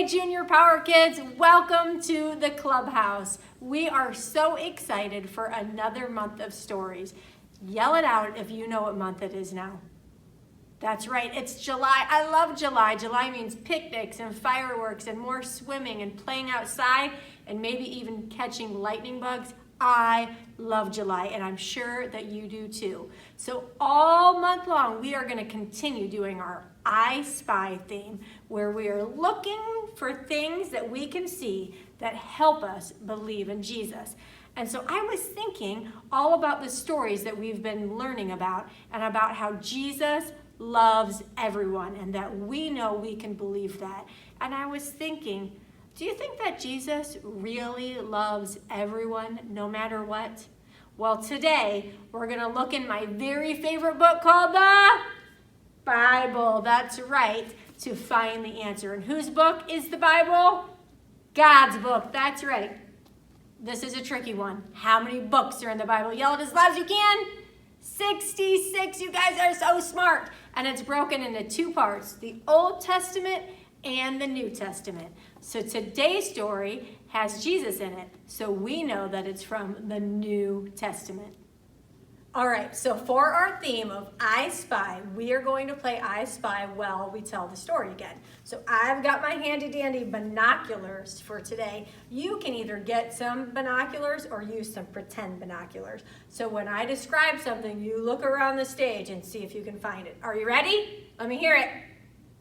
Hey Junior Power Kids, welcome to the clubhouse. We are so excited for another month of stories. Yell it out if you know what month it is now. That's right, it's July. I love July. July means picnics and fireworks and more swimming and playing outside and maybe even catching lightning bugs. I love July, and I'm sure that you do too. So all month long, we are going to continue doing our I Spy theme, where we are looking for things that we can see that help us believe in Jesus. And so I was thinking all about the stories that we've been learning about and about how Jesus loves everyone and that we know we can believe that. And I was thinking, do you think that Jesus really loves everyone no matter what? Well, today we're going to look in my very favorite book called the Bible. That's right, to find the answer. And whose book is the Bible? God's book. That's right. This is a tricky one. How many books are in the Bible? Yell it as loud as you can. 66. You guys are so smart. And it's broken into two parts, the Old Testament and the New Testament. So today's story has Jesus in it, so we know that it's from the New Testament. All right, so for our theme of I Spy, we are going to play I Spy while we tell the story again. So I've got my handy dandy binoculars for today. You can either get some binoculars or use some pretend binoculars. So when I describe something, you look around the stage and see if you can find it. Are you ready? Let me hear it.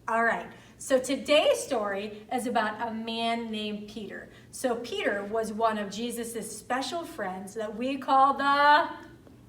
All right. So today's story is about a man named Peter. So Peter was one of Jesus' special friends that we call the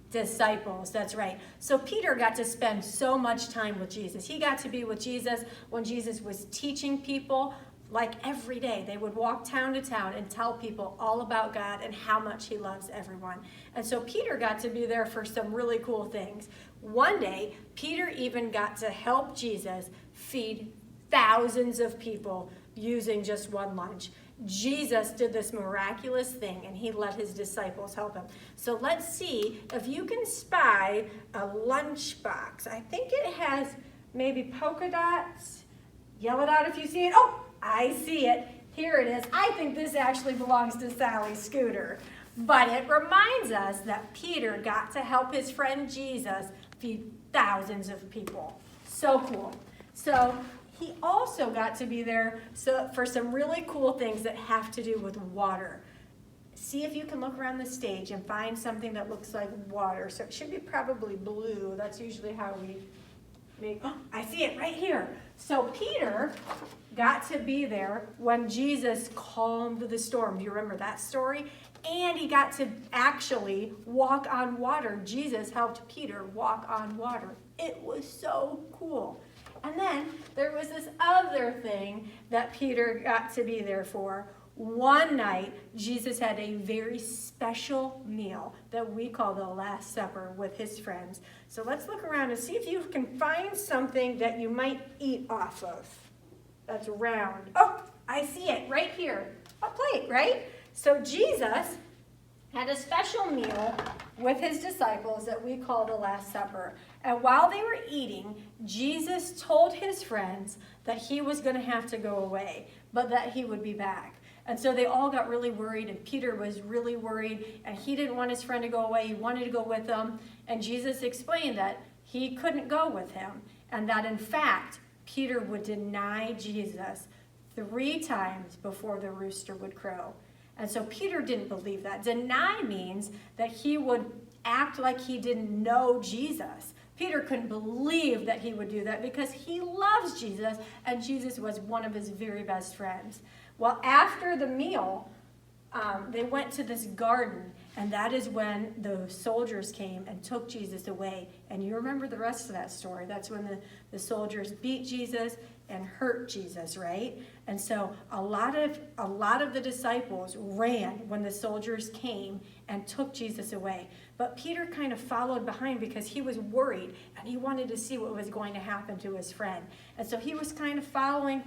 disciples. That's right. So Peter got to spend so much time with Jesus. He got to be with Jesus when Jesus was teaching people like every day. They would walk town to town and tell people all about God and how much he loves everyone. And so Peter got to be there for some really cool things. One day, Peter even got to help Jesus feed thousands of people using just one lunch. Jesus did this miraculous thing, and he let his disciples help him. So let's see if you can spy a lunchbox. I think it has maybe polka dots. Yell it out if you see it. Oh, I see it. Here it is. I think this actually belongs to Sally's scooter. But it reminds us that Peter got to help his friend Jesus feed thousands of people. So cool. So he also got to be there for some really cool things that have to do with water. See if you can look around the stage and find something that looks like water. So it should be probably blue. That's usually how we make, oh, I see it right here. So Peter got to be there when Jesus calmed the storm. Do you remember that story? And he got to actually walk on water. Jesus helped Peter walk on water. It was so cool. And then there was this other thing that Peter got to be there for. One night, Jesus had a very special meal that we call the Last Supper with his friends. So let's look around and see if you can find something that you might eat off of. That's round. Oh, I see it right here. A plate, right? So Jesus had a special meal with his disciples that we call the Last Supper. And while they were eating, Jesus told his friends that he was going to have to go away, but that he would be back. And so they all got really worried, and Peter was really worried, and he didn't want his friend to go away. He wanted to go with them. And Jesus explained that he couldn't go with him, and that in fact, Peter would deny Jesus 3 times before the rooster would crow. And so Peter didn't believe that. Deny means that he would act like he didn't know Jesus. Peter couldn't believe that he would do that because he loves Jesus, and Jesus was one of his very best friends. Well, after the meal, they went to this garden, and that is when the soldiers came and took Jesus away. And you remember the rest of that story. That's when the soldiers beat Jesus and hurt Jesus, right? And so a lot of the disciples ran when the soldiers came and took Jesus away. But Peter kind of followed behind because he was worried, and he wanted to see what was going to happen to his friend. And so he was kind of following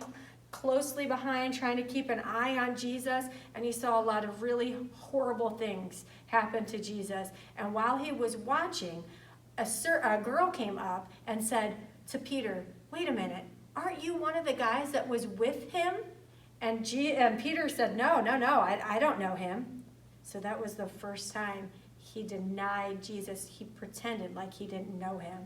closely behind, trying to keep an eye on Jesus, and he saw a lot of really horrible things happen to Jesus. And while he was watching, a girl came up and said to Peter, "Wait a minute, aren't you one of the guys that was with him?" And Peter said, no, I don't know him. So that was the first time he denied Jesus. He pretended like he didn't know him.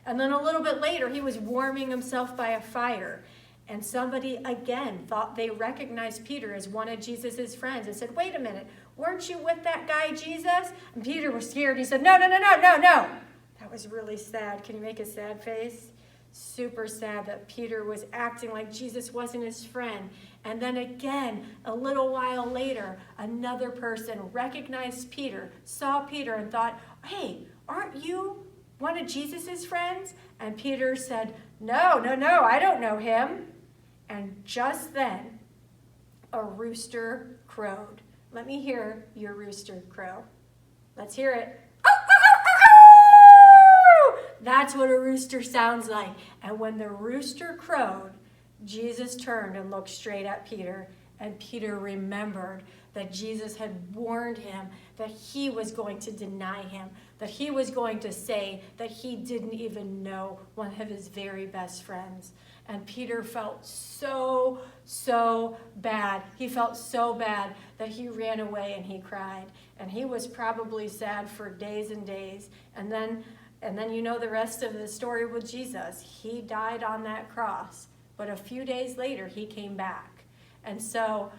And then a little bit later, he was warming himself by a fire. And somebody, again, thought they recognized Peter as one of Jesus' friends and said, wait a minute, weren't you with that guy Jesus? And Peter was scared. He said, no. That was really sad. Can you make a sad face? Super sad that Peter was acting like Jesus wasn't his friend. And then again, a little while later, another person recognized Peter, saw Peter and thought, hey, aren't you one of Jesus' friends? And Peter said, no, I don't know him. And just then, a rooster crowed. Let me hear your rooster crow. Let's hear it. That's what a rooster sounds like. And when the rooster crowed, Jesus turned and looked straight at Peter. And Peter remembered that Jesus had warned him that he was going to deny him, that he was going to say that he didn't even know one of his very best friends. And Peter felt so bad. He felt so bad that he ran away and he cried. And he was probably sad for days and days. And then you know the rest of the story with Jesus. He died on that cross. But a few days later, he came back. And so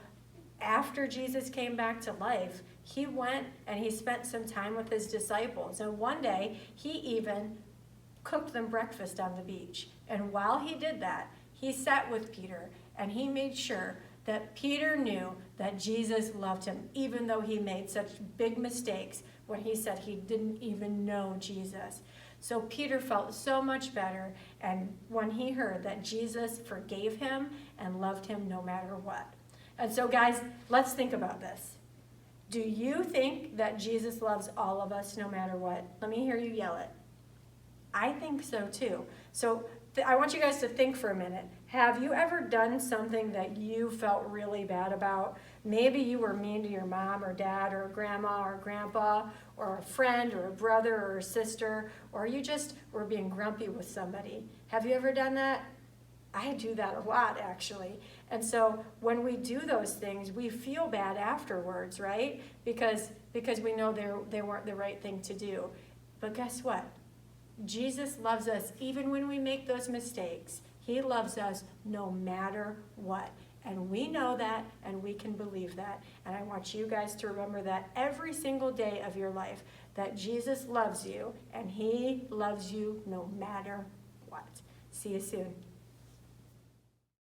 after Jesus came back to life, he went and he spent some time with his disciples. And one day, he even cooked them breakfast on the beach. And while he did that, he sat with Peter and he made sure that Peter knew that Jesus loved him, even though he made such big mistakes when he said he didn't even know Jesus. So Peter felt so much better, and when he heard that Jesus forgave him and loved him no matter what. And so guys, let's think about this. Do you think that Jesus loves all of us no matter what? Let me hear you yell it. I think so too. So I want you guys to think for a minute. Have you ever done something that you felt really bad about? Maybe you were mean to your mom or dad or grandma or grandpa or a friend or a brother or a sister, or you just were being grumpy with somebody. Have you ever done that? I do that a lot, actually. And so when we do those things, we feel bad afterwards, right? Because we know they weren't the right thing to do. But guess what? Jesus loves us even when we make those mistakes. He loves us no matter what. And we know that, and we can believe that. And I want you guys to remember that every single day of your life, that Jesus loves you, and he loves you no matter what. See you soon.